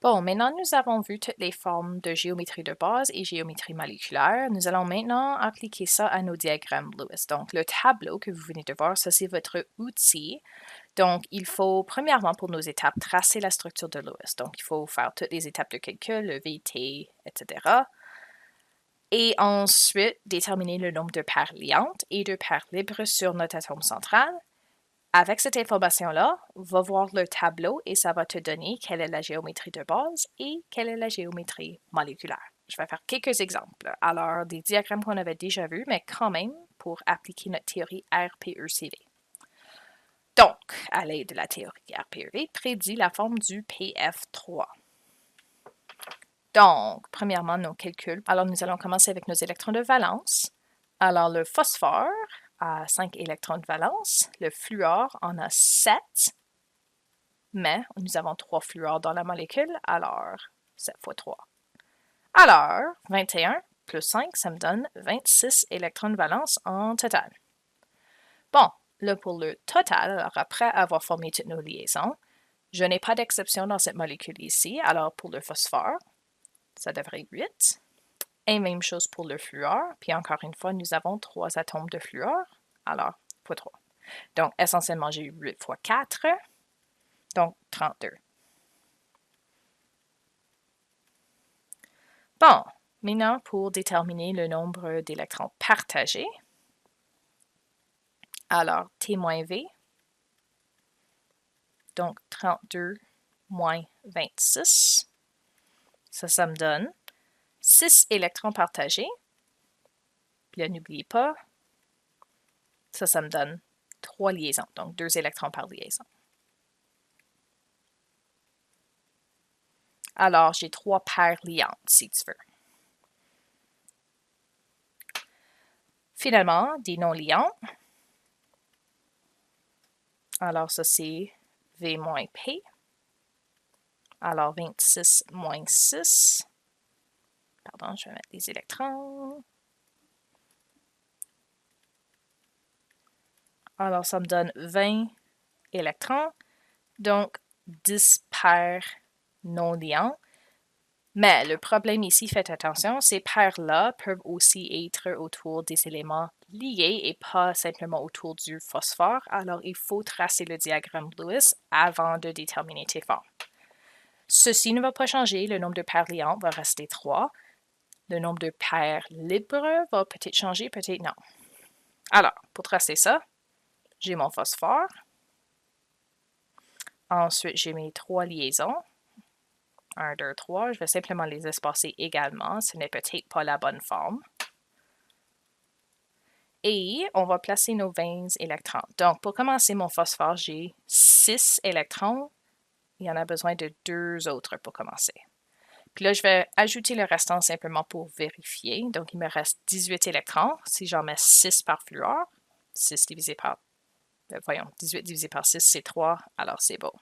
Bon, maintenant nous avons vu toutes les formes de géométrie de base et géométrie moléculaire. Nous allons maintenant appliquer ça à nos diagrammes Lewis. Donc, le tableau que vous venez de voir, ça c'est votre outil. Donc, il faut premièrement pour nos étapes tracer la structure de Lewis. Donc, il faut faire toutes les étapes de calcul, le VT, etc. Et ensuite, déterminer le nombre de paires liantes et de paires libres sur notre atome central. Avec cette information-là, va voir le tableau et ça va te donner quelle est la géométrie de base et quelle est la géométrie moléculaire. Je vais faire quelques exemples. Alors, des diagrammes qu'on avait déjà vus, mais quand même pour appliquer notre théorie RPECV. Donc, à l'aide de la théorie RPEV, prédit la forme du PF3. Donc, premièrement, nos calculs. Alors, nous allons commencer avec nos électrons de valence. Alors, le phosphore a 5 électrons de valence. Le fluor en a 7. Mais nous avons 3 fluors dans la molécule, alors 7 fois 3. Alors, 21 plus 5, ça me donne 26 électrons de valence en total. Bon, là pour le total, alors après avoir formé toutes nos liaisons, je n'ai pas d'exception dans cette molécule ici, alors pour le phosphore, ça devrait être 8. Et même chose pour le fluor, puis encore une fois, nous avons 3 atomes de fluor, alors fois 3. Donc, essentiellement, j'ai eu 8 fois 4, donc 32. Bon, maintenant pour déterminer le nombre d'électrons partagés, alors T-V, donc 32 moins 26, ça me donne 6 électrons partagés. Puis là, n'oubliez pas, ça me donne 3 liaisons, donc 2 électrons par liaison. Alors, j'ai 3 paires liantes, si tu veux. Finalement, des non-liants. Alors, ça, c'est V moins P. Alors, 26 moins 6. Pardon, je vais mettre les électrons. Alors, ça me donne 20 électrons, donc 10 paires non liants. Mais le problème ici, faites attention, ces paires-là peuvent aussi être autour des éléments liés et pas simplement autour du phosphore. Alors, il faut tracer le diagramme Lewis avant de déterminer tes formes. Ceci ne va pas changer, le nombre de paires liantes va rester 3. Le nombre de paires libres va peut-être changer, peut-être non. Alors, pour tracer ça, j'ai mon phosphore. Ensuite, j'ai mes 3 liaisons. 1, 2, 3. Je vais simplement les espacer également. Ce n'est peut-être pas la bonne forme. Et on va placer nos 20 électrons. Donc, pour commencer mon phosphore, j'ai 6 électrons. Il y en a besoin de 2 autres pour commencer. Puis là, je vais ajouter le restant simplement pour vérifier. Donc, il me reste 18 électrons. Si j'en mets 6 par fluor, 6 divisé par... voyons, 18 divisé par 6, c'est 3. Alors, c'est beau.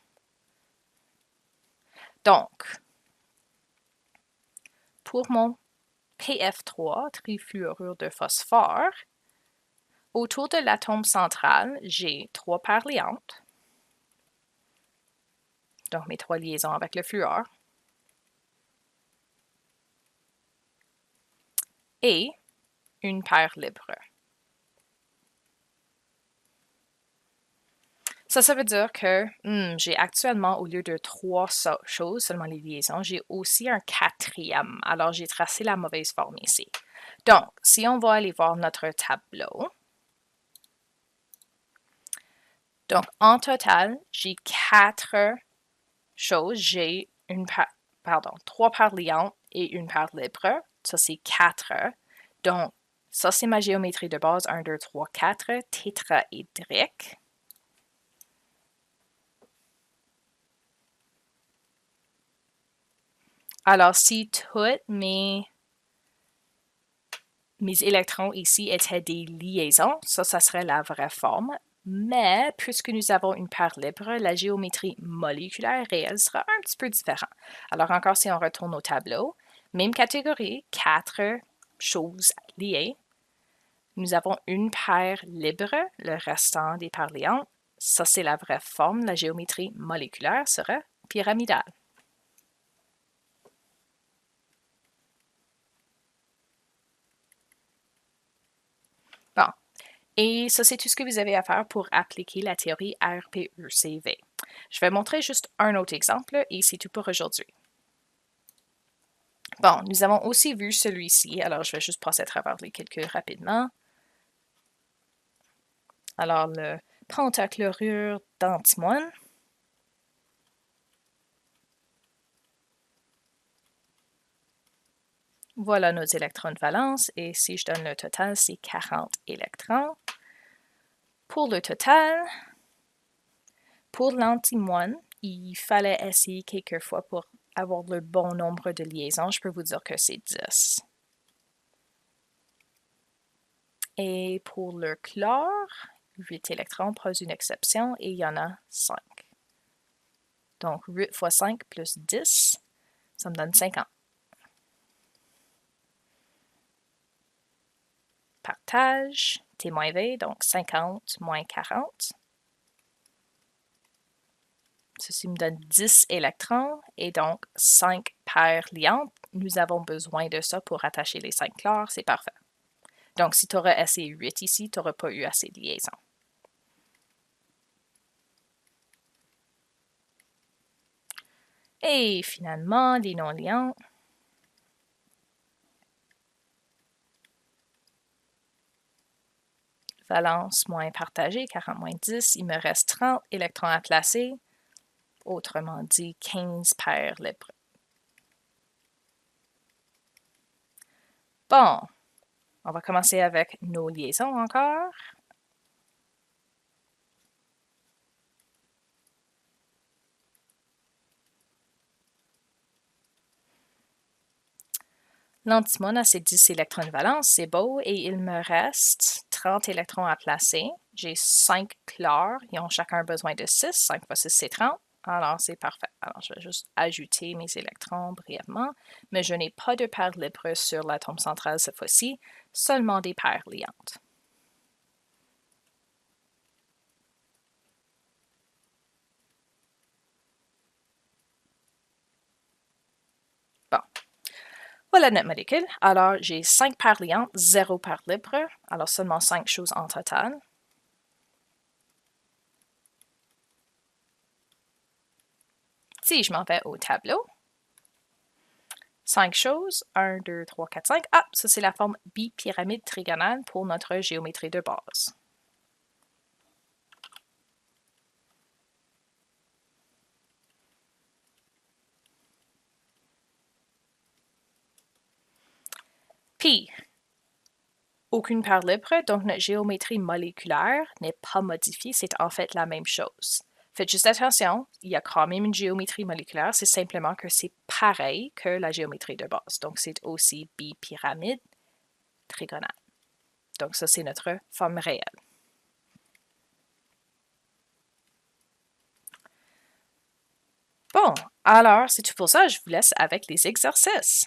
Donc, pour mon PF3, trifluorure de phosphore, autour de l'atome central, j'ai 3 paires liantes. Donc, mes 3 liaisons avec le fluor. Et une paire libre. Ça veut dire que j'ai actuellement, au lieu de 3 choses, seulement les liaisons, j'ai aussi un 4e. Alors, j'ai tracé la mauvaise forme ici. Donc, si on va aller voir notre tableau, donc en total, j'ai 4 choses. J'ai 3 paires liantes et une paire libre. Ça, c'est 4. Donc, ça, c'est ma géométrie de base. 1, 2, 3, 4, tétraédrique. Alors, si tous mes électrons ici étaient des liaisons, ça serait la vraie forme. Mais puisque nous avons une paire libre, la géométrie moléculaire réelle sera un petit peu différente. Alors encore, si on retourne au tableau, même catégorie, 4 choses liées. Nous avons une paire libre, le restant des paires liantes. Ça, c'est la vraie forme. La géométrie moléculaire sera pyramidale. Et ça, c'est tout ce que vous avez à faire pour appliquer la théorie RPECV. Je vais montrer juste un autre exemple et c'est tout pour aujourd'hui. Bon, nous avons aussi vu celui-ci, alors je vais juste passer à travers les calculs rapidement. Alors, le pentachlorure d'antimoine. Voilà nos électrons de valence et si je donne le total, c'est 40 électrons. Pour le total, pour l'antimoine, il fallait essayer quelques fois pour avoir le bon nombre de liaisons. Je peux vous dire que c'est 10. Et pour le chlore, 8 électrons pose une exception et il y en a 5. Donc 8 fois 5 plus 10, ça me donne 50. Partage, T moins V, donc 50 moins 40. Ceci me donne 10 électrons et donc 5 paires liantes. Nous avons besoin de ça pour attacher les 5 chlores, c'est parfait. Donc si tu aurais essayé 8 ici, tu n'aurais pas eu assez de liaisons. Et finalement, les non-liants. Valence moins partagée, 40 moins 10, il me reste 30 électrons à placer, autrement dit 15 paires libres. Bon, on va commencer avec nos liaisons encore. L'antimone a ses 10 électrons de valence, c'est beau, et il me reste 30 électrons à placer. J'ai 5 chlores, ils ont chacun besoin de 6, 5 fois 6 c'est 30, alors c'est parfait. Alors je vais juste ajouter mes électrons brièvement, mais je n'ai pas de paires libres sur l'atome central cette fois-ci, seulement des paires liantes. Bon. Voilà notre molécule. Alors, j'ai 5 paires liantes, 0 paires libres. Alors, seulement 5 choses en total. Si je m'en vais au tableau, 5 choses, 1, 2, 3, 4, 5. Ah, ça c'est la forme bipyramide trigonale pour notre géométrie de base. Puis, aucune paire libre, donc notre géométrie moléculaire n'est pas modifiée, c'est en fait la même chose. Faites juste attention, il y a quand même une géométrie moléculaire, c'est simplement que c'est pareil que la géométrie de base. Donc, c'est aussi bipyramide trigonale. Donc, ça, c'est notre forme réelle. Bon, alors, c'est tout pour ça. Je vous laisse avec les exercices.